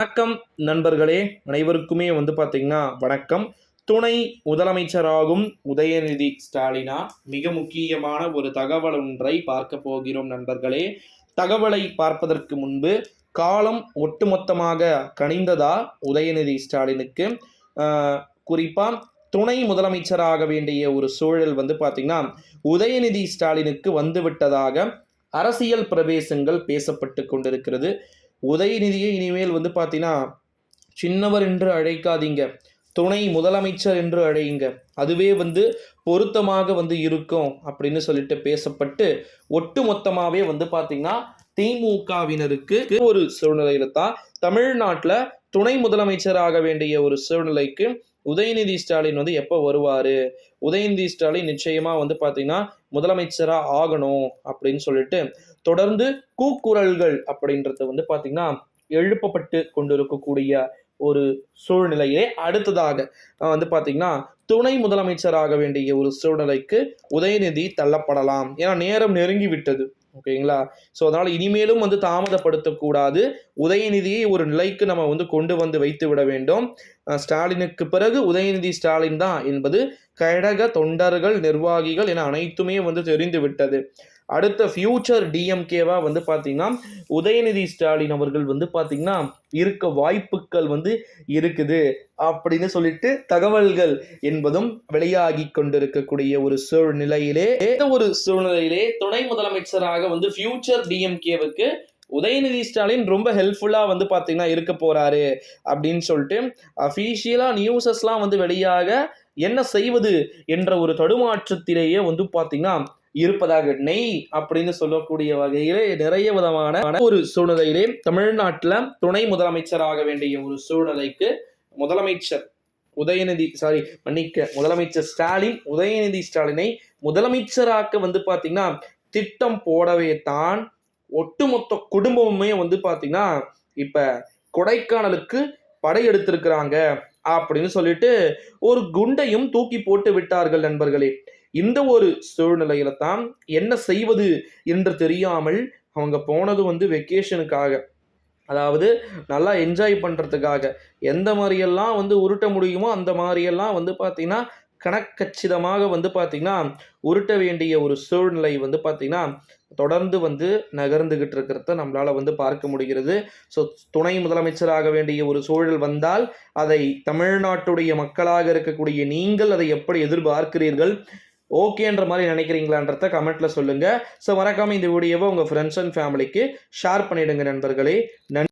வணக்கம் நண்பர்களே, அனைவருக்குமே பார்த்தீங்கன்னா வணக்கம். துணை முதலமைச்சராகும் உதயநிதி ஸ்டாலினா மிக முக்கியமான ஒரு தகவல் ஒன்றை பார்க்க போகிறோம் நண்பர்களே. தகவலை பார்ப்பதற்கு முன்பு காலம் ஒட்டுமொத்தமாக கனிந்ததா உதயநிதி ஸ்டாலினுக்கு? குறிப்பாக துணை முதலமைச்சராக வேண்டிய ஒரு சூழல் பார்த்தீங்கன்னா உதயநிதி ஸ்டாலினுக்கு வந்துவிட்டதாக அரசியல் பிரவேசங்கள் பேசப்பட்டு கொண்டிருக்கிறது. உதயநிதியை இனிமேல் பார்த்தீங்கன்னா சின்னவர் என்று அழைக்காதீங்க, துணை முதலமைச்சர் என்று அழையுங்க, அதுவே பொருத்தமாக இருக்கும் அப்படின்னு சொல்லிட்டு பேசப்பட்டு ஒட்டு மொத்தமாகவே பார்த்தீங்கன்னா திமுகவினருக்கு ஒரு சூழ்நிலையில தான் தமிழ்நாட்டில் துணை முதலமைச்சராக வேண்டிய ஒரு சூழ்நிலைக்கு உதயநிதி ஸ்டாலின் எப்போ வருவார், உதயநிதி ஸ்டாலின் நிச்சயமா பார்த்தீங்கன்னா முதலமைச்சராக ஆகணும் அப்படின்னு சொல்லிட்டு தொடர்ந்து கூக்குரல்கள் அப்படின்றது பார்த்தீங்கன்னா எழுப்பப்பட்டு கொண்டிருக்கக்கூடிய ஒரு சூழ்நிலையே அடுத்ததாக பார்த்தீங்கன்னா துணை முதலமைச்சராக வேண்டிய ஒரு சூழ்நிலைக்கு உதயநிதி தள்ளப்படலாம். ஏன்னா நேரம் நெருங்கி விட்டது. ஓகேங்களா? ஸோ அதனால் இனிமேலும் தாமதப்படுத்தக்கூடாது. உதயநிதியை ஒரு நிலைக்கு நம்ம கொண்டு வைத்து விட வேண்டும். ஸ்டாலினுக்கு பிறகு உதயநிதி ஸ்டாலின் தான் என்பது கழக தொண்டர்கள், நிர்வாகிகள் என அனைத்துமே தெரிந்து விட்டது. அடுத்த ஃபியூச்சர் டிஎம்கேவா பார்த்தீங்கன்னா உதயநிதி ஸ்டாலின் அவர்கள் பார்த்தீங்கன்னா இருக்க வாய்ப்புகள் இருக்குது அப்படின்னு சொல்லிட்டு தகவல்கள் என்பதும் வெளியாகி கொண்டிருக்கக்கூடிய ஒரு சூழ்நிலையிலே துணை முதலமைச்சராக ஃபியூச்சர் டிஎம்கேவுக்கு உதயநிதி ஸ்டாலின் ரொம்ப ஹெல்ப்ஃபுல்லா பார்த்தீங்கன்னா இருக்க போறாரு அப்படின்னு சொல்லிட்டு அஃபீஷியலா நியூஸஸ்லாம் வெளியாக என்ன செய்வது என்ற ஒரு தடுமாற்றத்திலேயே பார்த்தீங்கன்னா இருப்பதாக நெய் அப்படின்னு சொல்லக்கூடிய வகையிலே நிறைய விதமான ஒரு சூழ்நிலையிலே தமிழ்நாட்டில் துணை முதலமைச்சராக வேண்டிய ஒரு சூழ்நிலைக்கு முதலமைச்சர் முதலமைச்சர் ஸ்டாலின் உதயநிதி ஸ்டாலினை முதலமைச்சராக்க பார்த்தீங்கன்னா திட்டம் போடவே தான் ஒட்டுமொத்த குடும்பமுமே பார்த்தீங்கன்னா இப்ப கொடைக்கானலுக்கு படையெடுத்திருக்கிறாங்க அப்படின்னு சொல்லிட்டு ஒரு குண்டையும் தூக்கி போட்டு விட்டார்கள் நண்பர்களே. இந்த ஒரு சூழ்நிலையில தான் என்ன செய்வது என்று தெரியாமல் அவங்க போனது வெக்கேஷனுக்காக, அதாவது நல்லா என்ஜாய் பண்ணுறதுக்காக எந்த மாதிரியெல்லாம் உருட்ட முடியுமோ அந்த மாதிரியெல்லாம் பார்த்தீங்கன்னா கணக்கச்சிதமாக பார்த்தீங்கன்னா உருட்ட வேண்டிய ஒரு சூழ்நிலை பார்த்தீங்கன்னா தொடர்ந்து நகர்ந்துகிட்டு இருக்கிறத நம்மளால பார்க்க முடிகிறது. ஸோ துணை முதலமைச்சராக வேண்டிய ஒரு சூழல் வந்தால் அதை தமிழ்நாட்டுடைய மக்களாக இருக்கக்கூடிய நீங்கள் அதை எப்படி எதிர்பார்க்கிறீர்கள்? ஓகேன்ற மாதிரி நினைக்கிறீங்களான்றத கமெண்ட்ல சொல்லுங்க. ஸோ மறக்காம இந்த வீடியோவை உங்க ஃப்ரெண்ட்ஸ் அண்ட் ஃபேமிலிக்கு ஷேர் பண்ணிடுங்க நண்பர்களே.